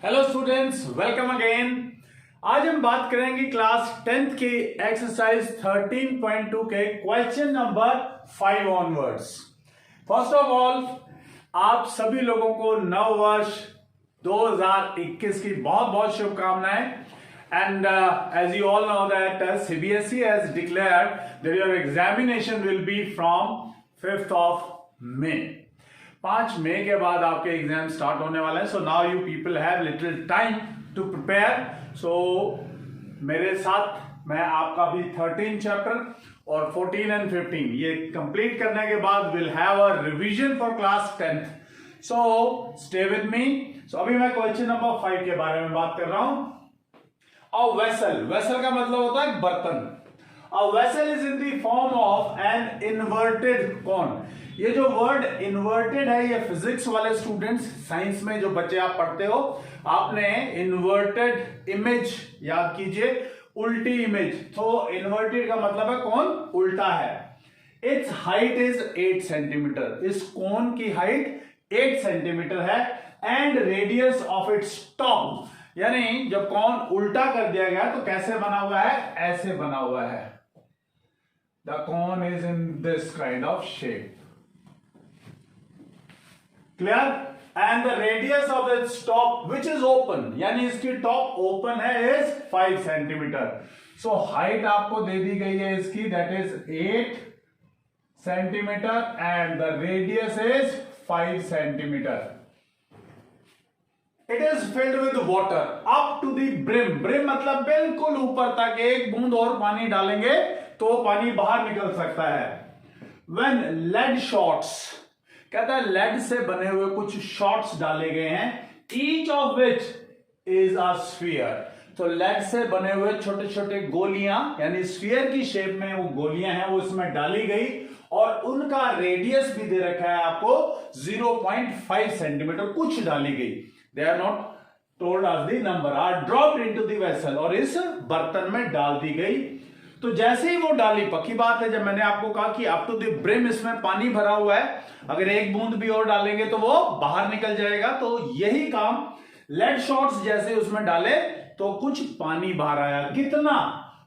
Hello students, welcome again. आज हम बात करेंगे क्लास 10th की एक्सरसाइज 13.2 के question number 5 onwards. First of all, आप सभी लोगों को नव वर्ष 2021 की बहुत बहुत शुभकामनाएं। And as you all know that CBSE has declared that your examination will be from 5th of May. 5 मई के बाद आपके एग्जाम स्टार्ट होने वाले हैं। So now you people have little time to prepare. So मेरे साथ मैं आपका भी 13 चैप्टर और 14 एंड 15 ये कंप्लीट करने के बाद will have a revision for class 10th। So stay with me. So अभी मैं क्वेश्चन नंबर 5 के बारे में बात कर रहा हूं। अ वेसल, वेसल का मतलब होता है बर्तन। A vessel is in the form of an inverted cone। ये जो वर्ड इन्वर्टेड है ये फिजिक्स वाले स्टूडेंट्स, साइंस में जो बच्चे आप पढ़ते हो, आपने इन्वर्टेड इमेज याद कीजिए, उल्टी इमेज। तो इन्वर्टेड का मतलब है कौन उल्टा है। It's height is 8 centimetre. इस कोन की हाइट 8 सेंटीमीटर है। And radius of its top, यानी जब कौन उल्टा कर दिया गया तो कैसे बना हुआ है, ऐसे बना हुआ है। The cone is in this kind of shape. Clear? And the radius of its top, which is open, यानी इसकी टॉप ओपन है, is 5 सेंटीमीटर। सो हाइट आपको दे दी गई है इसकी, that is 8 centimetre and the radius is 5 centimetre. It is filled with water up to the brim। brim मतलब बिल्कुल ऊपर तक, एक बूंद और पानी डालेंगे तो पानी बाहर निकल सकता है। When lead shots, कहता है लेड से बने हुए कुछ शॉट्स डाले गए हैं, each of which is a sphere। तो लेड से बने हुए छोटे छोटे गोलियां, यानी स्फीयर की शेप में वो गोलियां हैं, वो इसमें डाली गई और उनका रेडियस भी दे रखा है आपको 0.5 सेंटीमीटर कुछ डाली गई। They are not told as the number, are dropped into the vessel, और इस बर्तन में डाल दी गई। तो जैसे ही वो डाली, पक्की बात है, जब मैंने आपको कहा कि अप टू द ब्रिम इसमें पानी भरा हुआ है, अगर एक बूंद भी और डालेंगे तो वो बाहर निकल जाएगा। तो यही काम लेड शॉट्स जैसे उसमें डाले तो कुछ पानी बाहर आया। कितना?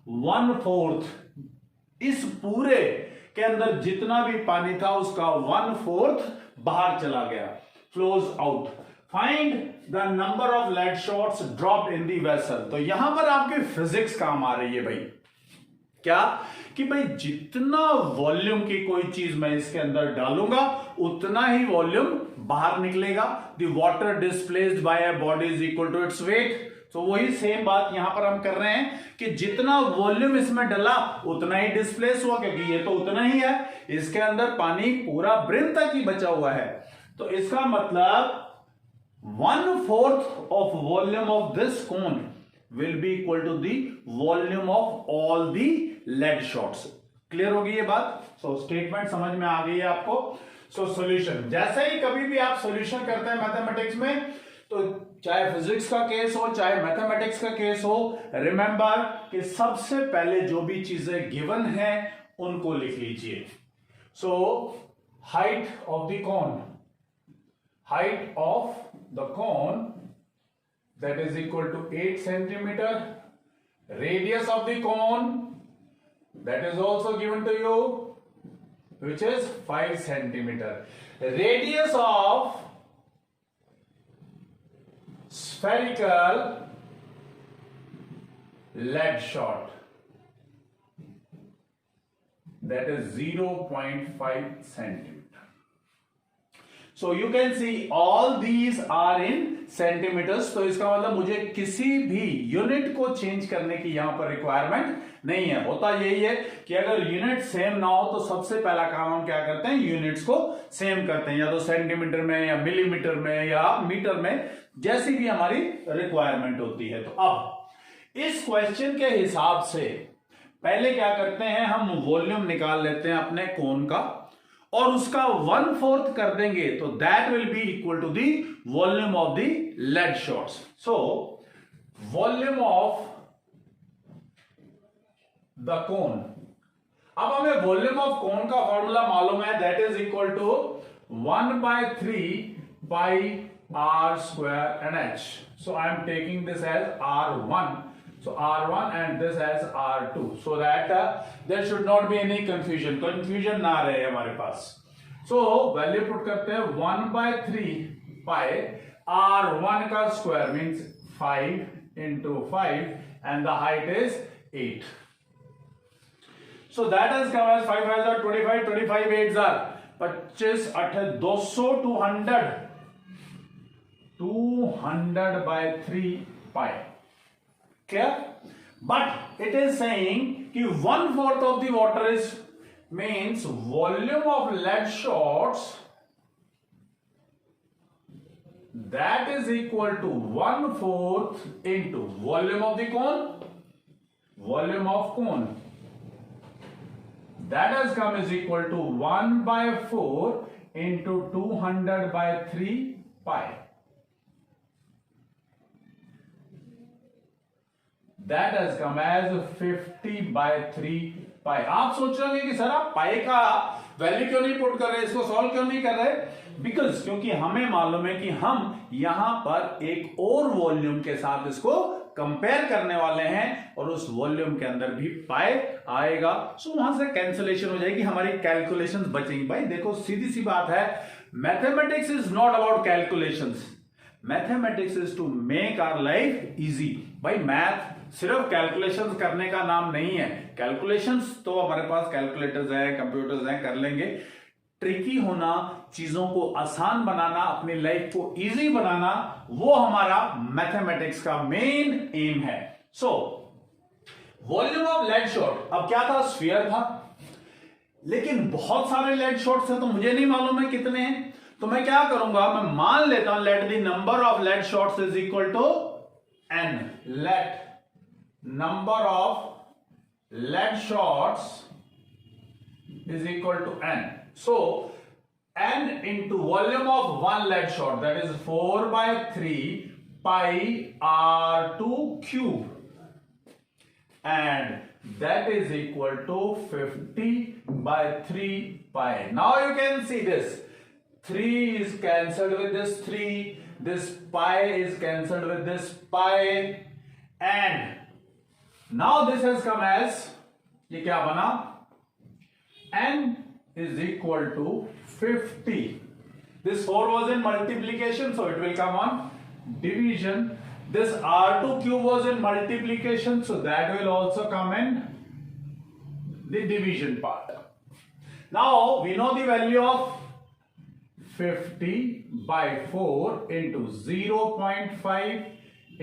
1/4। इस पूरे के अंदर जितना भी पानी था उसका 1/4 बाहर चला गया, flows out. Find the number of lead shots dropped in the vessel. तो यहां पर आपकी फिजिक्स काम आ रही है भाई। क्या कि भाई जितना वॉल्यूम की कोई चीज मैं इसके अंदर डालूंगा उतना ही वॉल्यूम बाहर निकलेगा। The water displaced by a body is equal to its weight. तो वही सेम बात यहां पर हम कर रहे हैं कि जितना वॉल्यूम इसमें डला उतना ही डिस्प्लेस हुआ, क्योंकि ये तो उतना ही है, इसके अंदर पानी पूरा ब्रिम तक ही बचा हुआ है। तो इसका मतलब 1/4 of volume of this cone will be equal to the volume of all the lead shots। Clear होगी ये बात? सो स्टेटमेंट समझ में आ गई है आपको। सो सॉल्यूशन, जैसे ही कभी भी आप सॉल्यूशन करते हैं मैथमेटिक्स में, तो चाहे फिजिक्स का केस हो चाहे मैथमेटिक्स का केस हो, रिमेंबर कि सबसे पहले जो भी चीजें गिवन है उनको लिख लीजिए। So height of the cone, height of the cone, that is equal to 8 centimeter। Radius of the cone, that is also given to you, which is 5 centimeter। Radius of spherical lead shot, that is 0.5 centimeter। So you can see all these are in centimeters। तो इसका मतलब मुझे किसी भी unit को change करने की यहां पर रिक्वायरमेंट नहीं है। होता यही है कि अगर यूनिट सेम ना हो तो सबसे पहला काम हम क्या करते हैं, यूनिट्स को सेम करते हैं, या तो सेंटीमीटर में या मिलीमीटर में या मीटर में, जैसी भी हमारी रिक्वायरमेंट होती है। तो अब इस क्वेश्चन के हिसाब से पहले क्या करते हैं, हम वॉल्यूम निकाल लेते हैं अपने कोन का और उसका 1/4 कर देंगे, तो that will be equal to the volume of the lead shots. So volume of the cone, अब हमें वॉल्यूम ऑफ कोन का फॉर्मूला मालूम है, that is equal to 1/3 by r square and h. So I am taking this as r1. So r1 and this as r2, so that there should not be any confusion ना रहे हमारे पास. So value put करते हैं 1/3 pi r1 का square means 5 into 5 and the height is 8. So that has come as 5 5s are 25, 25 8s are 25 8 200 200/3 pi. Clear? But it is saying कि 1/4 of the water is means volume of lead shots that is equal to 1/4 into volume of the cone, volume of cone. That has come is equal to 1/4 into 200/3 pi. That has come as 50/3 pi. आप सोच रहे होंगे कि sir आप पाई का value क्यों नहीं put कर रहे, इसको सॉल्व क्यों नहीं कर रहे? बिकॉज क्योंकि हमें मालूम है कि हम यहां पर एक और वॉल्यूम के साथ इसको कंपेयर करने वाले हैं और उस वॉल्यूम के अंदर भी पाई आएगा. सो वहां से कैंसिलेशन हो जाएगी, हमारी कैलकुलेशंस बचेंगी. भाई देखो सीधी सी बात है, mathematics is not about calculations. Mathematics is to make our life easy. भाई मैथ सिर्फ कैलकुलेशंस करने का नाम नहीं है. कैलकुलेशंस तो हमारे पास कैलकुलेटर्स हैं, कंप्यूटर्स हैं, कर लेंगे. ट्रिकी होना, चीजों को आसान बनाना, अपनी लाइफ को इजी बनाना, वो हमारा मैथमेटिक्स का मेन एम है. So volume of lead shot, अब क्या था, स्फीयर था, लेकिन बहुत सारे लेड शॉट्स हैं तो मुझे नहीं मालूम है कितने हैं. तो मैं क्या करूंगा, मैं मान लेता हूं let the number of lead shots is equal to n. Let number of lead shots is equal to n. So n into volume of one lead shot, that is 4/3 pi r2 cube, and that is equal to 50/3 pi. Now you can see this 3 is cancelled with this 3, this pi is cancelled with this pi, and now this has come as, ये क्या बना, n is equal to 50. This 4 was in multiplication, so it will come on division. This r2 cube was in multiplication, so that will also come in the division part. Now we know the value of 50/4 into 0.5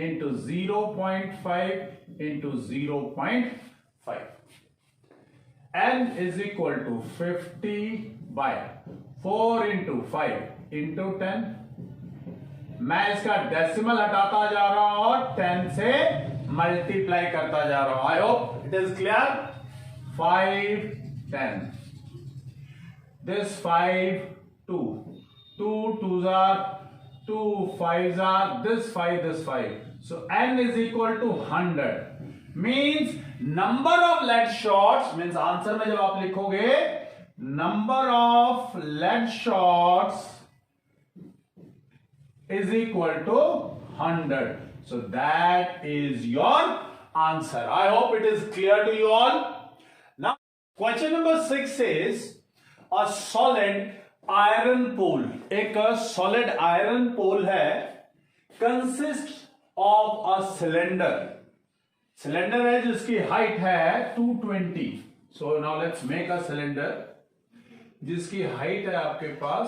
into 0.5 into 0.5. n is equal to 50/4 into 5 into 10. मैं इसका decimal हटाता जा रहा हूं और 10 से multiply करता जा रहा हूं. आई hope it is clear. 5 10, this 5 2, 2 2s are 2, 5s are this 5, this 5. So n is equal to 100. Means number of lead shots, means answer में जब आप लिखोगे number of lead shots is equal to 100. So that is your answer. I hope it is clear to you all. Now question number 6 is a solid iron pole. एक solid iron pole है, consists of a cylinder. Cylinder है जिसकी height है 220. सो now let's make a cylinder जिसकी height है आपके पास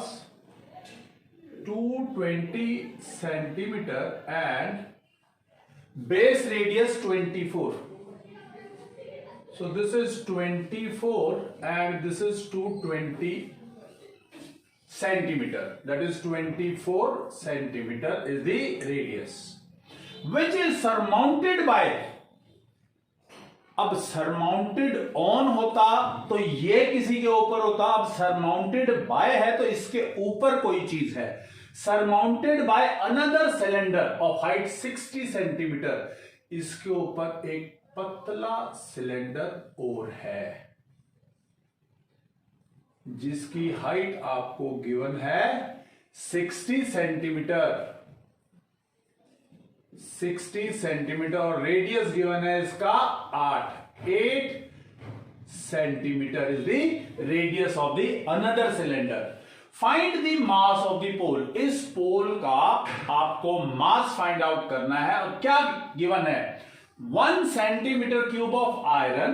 220 centimetre and base radius 24. So this is 24 and this is 220 centimeter. That is 24 centimeter is the radius, which is surmounted by. अब surmounted on होता तो ये किसी के ऊपर होता, अब सरमाउंटेड बाय है तो इसके ऊपर कोई चीज है. Surmounted by another cylinder of height 60 centimetre. इसके ऊपर एक पतला सिलेंडर और है जिसकी हाइट आपको गिवन है 60 सेंटीमीटर, 60 सेंटीमीटर, और रेडियस गिवन है इसका 8 centimetre is the radius of the another cylinder. Find the mass of the pole, इस पोल का आपको मास फाइंड आउट करना है। और क्या गिवन है, 1 सेंटीमीटर क्यूब ऑफ आयरन,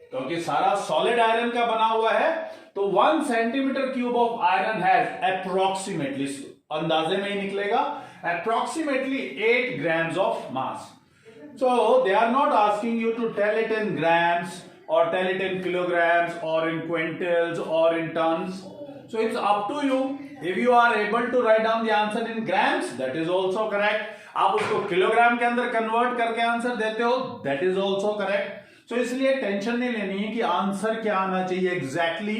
क्योंकि सारा सॉलिड आयरन का बना हुआ है, तो 1 centimetre cube of iron has approximately, अंदाजे में ही निकलेगा, approximately 8 grams of mass. So they are not asking you to tell it in grams or tell it in kilograms or in quintals or in tons. So it's up to you. If you are able to write down the answer in grams, that is also correct. आप उसको kilogram के अंदर convert करके answer देते हो, that is also correct. So इसलिए tension नहीं लेनी है कि आंसर क्या आना चाहिए एग्जैक्टली,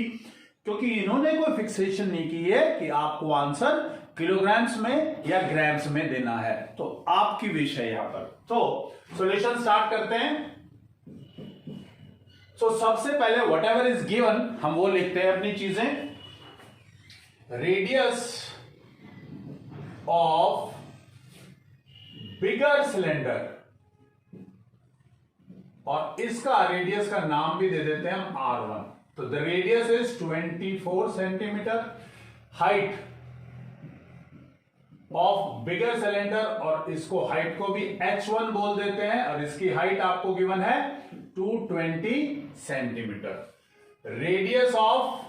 क्योंकि इन्होंने कोई फिक्सेशन नहीं की है कि आपको आंसर किलोग्राम्स में या ग्राम्स में देना है, तो आपकी विश है यहां पर। तो सॉल्यूशन स्टार्ट करते हैं। सो सबसे पहले वट एवर इज गिवन हम वो लिखते हैं अपनी चीजें। रेडियस ऑफ बिगर सिलेंडर, और इसका रेडियस का नाम भी दे देते हैं हम R1। तो the radius is 24 centimetre, height of bigger cylinder, और इसको हाइट को भी H1 बोल देते हैं, और इसकी हाइट आपको गिवन है 220 centimetre. Radius of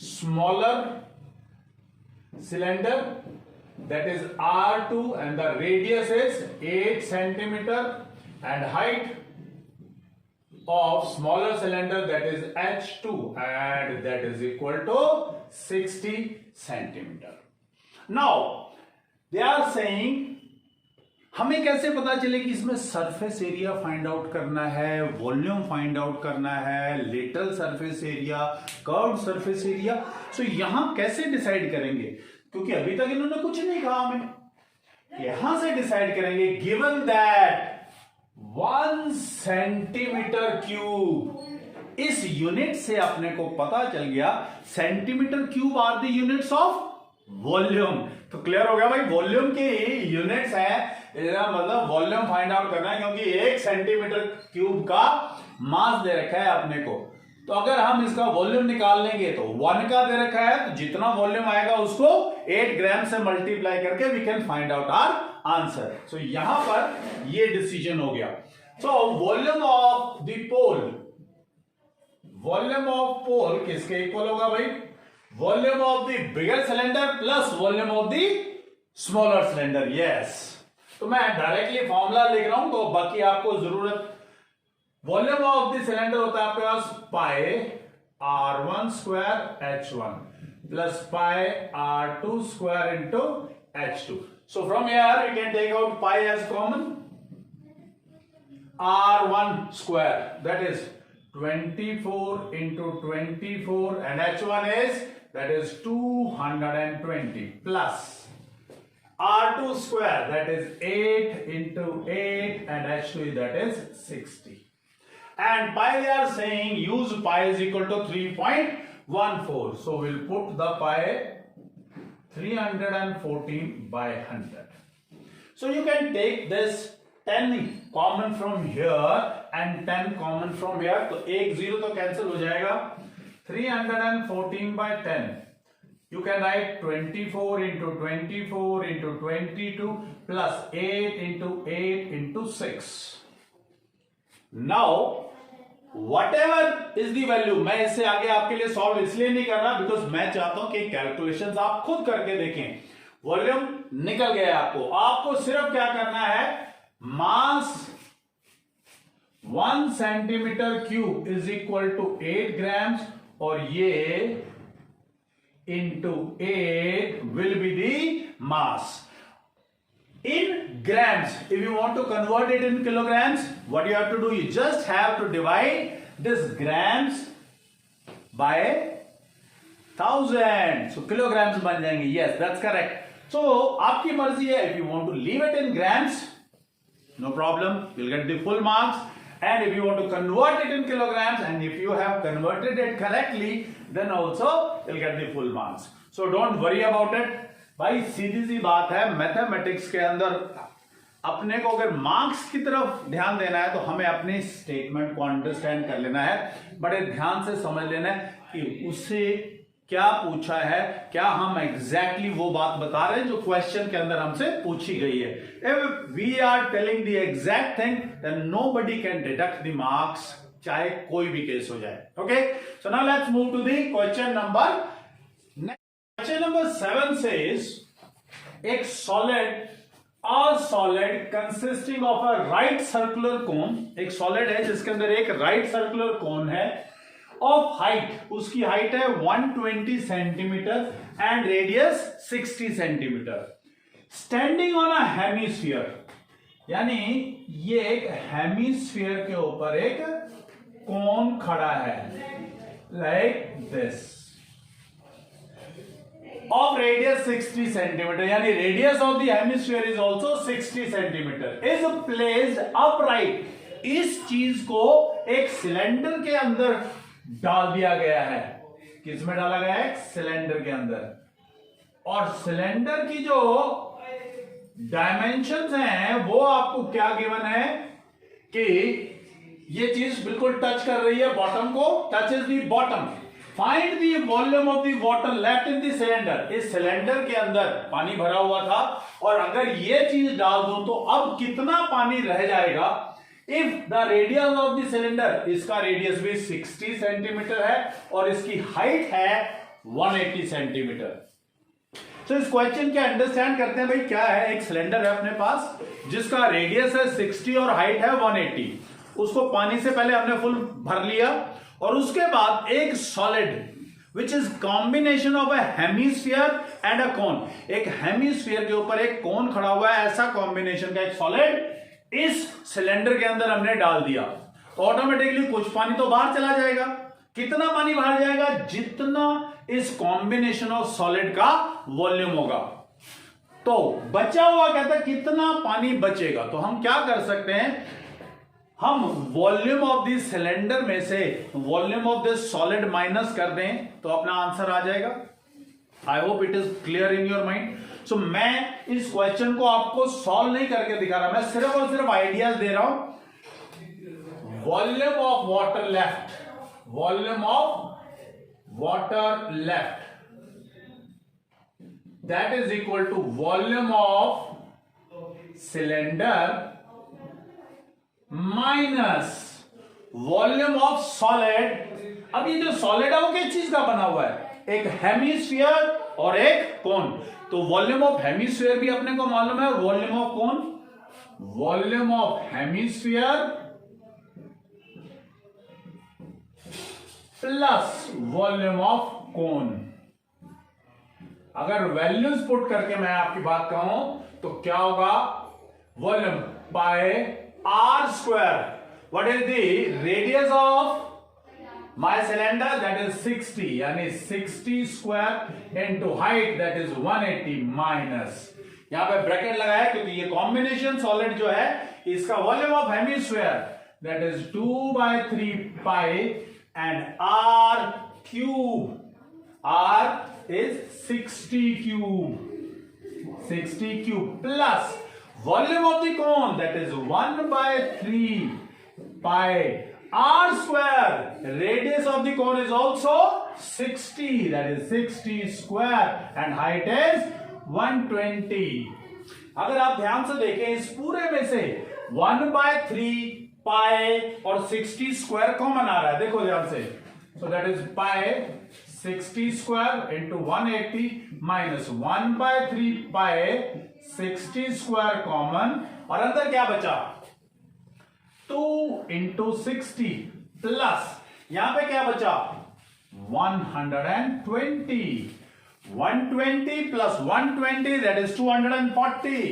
smaller cylinder, that is R2, and the radius is 8 centimeter, and height of smaller cylinder, that is H2, and that is equal to 60 centimeter. Now they are saying हमें कैसे पता चले कि इसमें surface area find out करना है, volume find out करना है, lateral surface area, curve surface area. So यहां कैसे डिसाइड करेंगे, क्योंकि अभी तक इन्होंने कुछ नहीं कहा हमें, यहां से डिसाइड करेंगे। गिवन दैट 1 सेंटीमीटर क्यूब, इस यूनिट से अपने को पता चल गया centimetre cube are the units of volume. तो क्लियर हो गया भाई, वॉल्यूम की यूनिट्स है, मतलब वॉल्यूम फाइंड आउट करना है, क्योंकि 1 सेंटीमीटर क्यूब का मास दे रखा है अपने को। तो अगर हम इसका वॉल्यूम निकाल लेंगे तो 1 का दे रखा है, तो जितना वॉल्यूम आएगा उसको 8 ग्राम से मल्टीप्लाई करके we can find out our answer. So यहां पर ये डिसीजन हो गया। So volume of the pole, volume of pole किसके इक्वल होगा भाई, volume of the bigger cylinder plus volume of the smaller cylinder. Yes, तो मैं डायरेक्टली फॉर्मूला लिख रहा हूं, तो बाकी आपको जरूरत, वॉल्यूम ऑफ द सिलेंडर होता है आपके पास pi R1 square H1 plus pi R2 square into H2। So from here you can take out pi as common, R1 square that is 24 into 24, and H1 is, that is 220, plus R2 square, that is 8 into 8, and H2 that is 60. And pi they are saying use pi is equal to 3.14. So we'll put the pi 314 by 100. So you can take this 10 common from here and 10 common from here. तो एक 0 तो cancel हो जाएगा। 314 by 10. You can write 24 into 24 into 22 plus 8 into 8 into 6. Now whatever is the value, मैं इससे आगे आपके लिए सॉल्व इसलिए नहीं कर रहा बिकॉज मैं चाहता हूं कि कैलकुलेशंस आप खुद करके देखें। वॉल्यूम निकल गया आपको सिर्फ क्या करना है, mass 1 centimetre cube is equal to 8 grams, और ये into 8 will be the mass in grams. If you want to convert it in kilograms, what you have to do, you just have to divide this grams by 1000, so kilograms बन जाएंगे। Yes, that's correct. So आपकी मर्जी है, if you want to leave it in grams, no problem, you'll get the full marks. And if you want to convert it in kilograms, and if you have converted it correctly, then also you'll get the full marks. So don't worry about it. भाई सीधी सी बात है, mathematics के अंदर अपने को अगर marks की तरफ ध्यान देना है तो हमें अपनी स्टेटमेंट को अंडरस्टैंड कर लेना है, बड़े ध्यान से समझ लेना है कि उससे क्या पूछा है, क्या हम एग्जैक्टली वो बात बता रहे हैं जो क्वेश्चन के अंदर हमसे पूछी गई है। If we are telling the exact thing then nobody can deduct the marks, चाहे कोई भी केस हो जाए। Okay, so now let's move to the question number 7 says एक solid consisting of a right circular cone, एक solid है जिसके अंदर एक राइट सर्कुलर कोन है ऑफ हाइट, उसकी हाइट है 120 centimetre and radius 60 centimetre, standing on a hemisphere, यानी ये एक हेमिस्फीयर के ऊपर एक कोन खड़ा है like this of radius 60 centimeter, यानी radius of the hemisphere is also 60 centimeter, is placed upright, इस चीज को एक सिलेंडर के अंदर डाल दिया गया है। किसमें डाला गया है? सिलेंडर के अंदर। और सिलेंडर की जो डायमेंशंस हैं वो आपको क्या गिवन है कि ये चीज बिल्कुल टच कर रही है बॉटम को, touch is the bottom. Find the volume of the water left in the cylinder, इस सिलेंडर के अंदर पानी भरा हुआ था और अगर ये चीज डाल दो तो अब कितना पानी रह जाएगा। If the radius of the cylinder, इसका रेडियस भी 60 सेंटीमीटर है और इसकी हाइट है 180 सेंटीमीटर। तो इस क्वेश्चन के अंडरस्टैंड करते हैं भाई क्या है। एक सिलेंडर है अपने पास जिसका रेडियस है 60 और हाइट है 180, उसको पानी से पहले हमने फुल भर लिया और उसके बाद एक solid which is combination of a hemisphere and a cone, एक हेमिस्फीयर के ऊपर एक कोन खड़ा हुआ है, ऐसा कॉम्बिनेशन का एक सॉलिड इस सिलेंडर के अंदर हमने डाल दिया तो ऑटोमेटिकली कुछ पानी तो बाहर चला जाएगा। कितना पानी बाहर जाएगा? जितना इस कॉम्बिनेशन ऑफ सॉलिड का वॉल्यूम होगा। तो बचा हुआ कहता है कितना पानी बचेगा, तो हम क्या कर सकते हैं, हम वॉल्यूम ऑफ दिस सिलेंडर में से volume of this solid minus कर दें तो अपना आंसर आ जाएगा। I hope it is clear in your mind. So मैं इस क्वेश्चन को आपको सॉल्व नहीं करके दिखा रहा, मैं सिर्फ और सिर्फ आइडियाज दे रहा हूं। Volume of water left, volume of water left that is equal to volume of cylinder minus volume of solid. अब ये जो सॉलिड है वो किस चीज का बना हुआ है? एक हेमिस्फीयर और एक कोन। तो वॉल्यूम ऑफ हेमिस्फीयर भी अपने को मालूम है और volume of cone, volume of hemisphere plus volume of कोन। अगर वैल्यूज पुट करके मैं आपकी बात कहूं तो क्या होगा? Volume by r square. What is the radius of my cylinder? That is 60, यानी 60 square into height that is 180 minus, यहां पे ब्रैकेट लगाया क्योंकि ये कॉम्बिनेशन सॉलिड जो है इसका volume of hemisphere that is 2/3 pi and r cube, r is 60 cube plus volume of the cone that is 1/3 pi r square. Radius of the cone is also 60, that is 60 square and height is 120. अगर आप ध्यान से देखें इस पूरे में से 1/3 pi और 60 स्क्वायर कॉमन आ रहा है, देखो ध्यान से। So that is pi 60 square into 180 minus 1/3 pi 60 square common और अंदर क्या बचा? 2 into 60 प्लस यहां पे क्या बचा? 120. 120 plus 120 that is 240.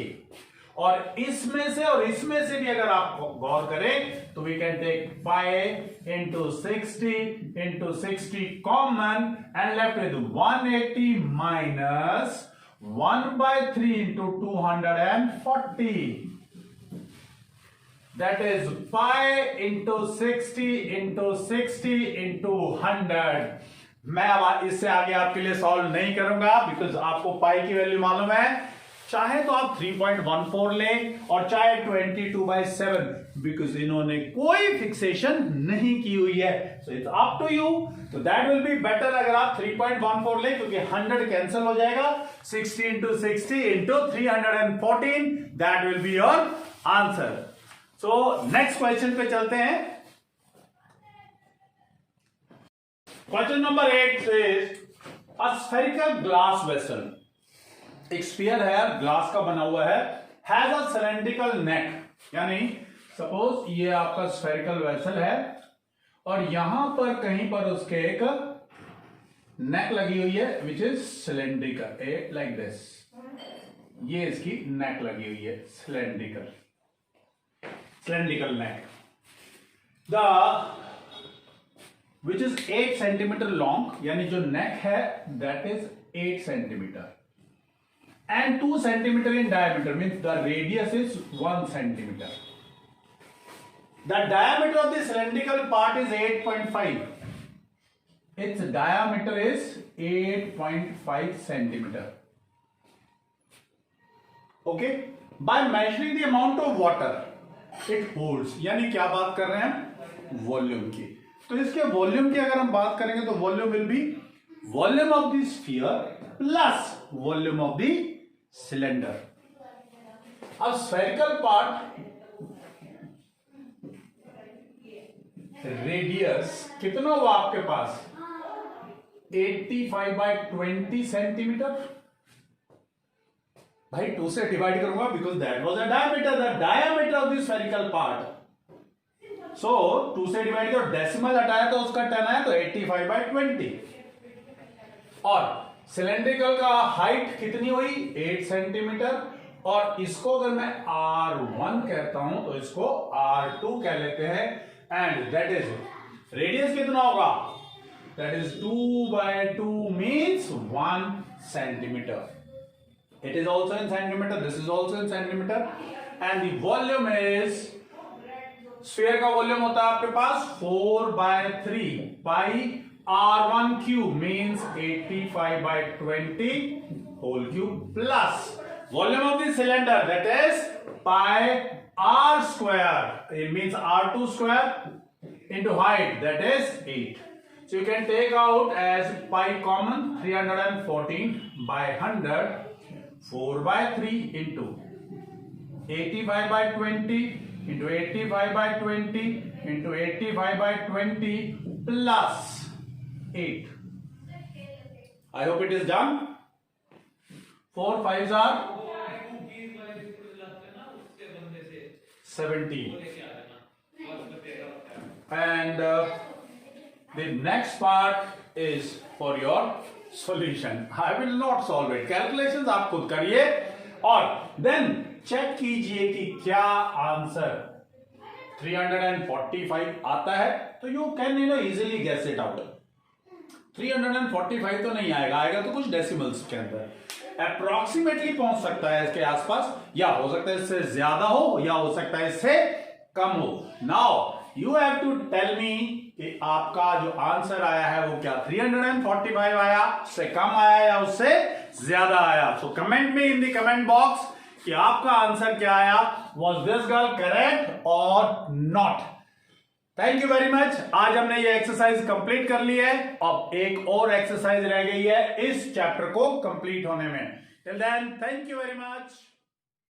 और इसमें से और इसमें से भी अगर आप गौर करें तो we can take pi into 60 common and left with 180 minus 1/3 into 240. That is pi into 60 into 60 into 100. मैं अब इससे आगे आपके लिए सॉल्व नहीं करूंगा, बिकॉज आपको पाई की वैल्यू मालूम है। चाहे तो आप 3.14 लें और चाहे 22/7, बिकॉज इन्होंने कोई फिक्सेशन नहीं की हुई है, so it's up to you. तो दैट विल बी बेटर अगर आप 3.14 लें, क्योंकि 100 कैंसिल हो जाएगा। 60 into 60 into 314, that will be your answer. So next question पे चलते हैं। Question number 8 says a spherical glass vessel, एक स्फीयर है यार, ग्लास का बना हुआ है, हैज अ सिलेंड्रिकल नेक, यानी सपोज ये आपका स्फेरिकल वेसल है और यहां पर कहीं पर उसके एक नेक लगी हुई है which is cylindrical, A like this, ये इसकी नेक लगी हुई है, cylindrical neck, the which is 8 centimetre long, यानी जो नेक है that is 8 centimetre and 2 centimeter in diameter, means the radius is 1 centimeter. The diameter of the cylindrical part is 8.5. Its diameter is 8.5 centimeter. Okay? By measuring the amount of water it holds, यानी क्या बात कर रहे हैं? Volume की। तो इसके volume की अगर हम बात करेंगे तो volume will be volume of the sphere plus volume of the cylinder. अब स्फेरिकल पार्ट रेडियस कितना हुआ आपके पास? 85/20 सेंटीमीटर। भाई 2 से डिवाइड करूंगा because that was the diameter of the spherical part. So 2 से डिवाइड किया, डेसिमल हटाया तो उसका 10 आया, तो 85/20। और सिलेंड्रिकल का हाइट कितनी हुई? 8 सेंटीमीटर। और इसको अगर मैं R1 कहता हूं तो इसको R2 कह लेते हैं, एंड दैट इज रेडियस कितना होगा? That is 2/2 means 1 centimetre. It is also in centimetre, this is also in centimetre, and the volume is, sphere का वॉल्यूम होता है आपके पास 4/3 पाई R1 cube means 85/20 whole cube plus volume of the cylinder, that is pi R square, it means R2 square into height, that is 8. So you can take out as pi common, 314/100, 4/3 into 85/20 into 85/20 into 85/20 plus 8. I hope it is done. 4 5s are 17. And the next part is for your solution. I will not solve it. Calculations आप खुद करिए और then check कीजिए कि क्या answer 345 आता है, तो you can easily guess it out. 345 तो नहीं आएगा, आएगा तो कुछ डेसिमल्स के अंदर अप्रोक्सीमेटली पहुंच सकता है इसके आसपास, या हो सकता है इससे ज्यादा हो या हो सकता है इससे कम हो। Now you have to tell me कि आपका जो आंसर आया है वो क्या 345 आया, उससे कम आया या उससे ज्यादा आया। सो कमेंट में इन द कमेंट बॉक्स कि आपका आंसर क्या आया, वॉज दिस गर्ल करेक्ट और not. Thank you very much. आज हमने ये एक्सरसाइज कंप्लीट कर ली है, अब एक और एक्सरसाइज रह गई है इस चैप्टर को कंप्लीट होने में। Till then thank you very much.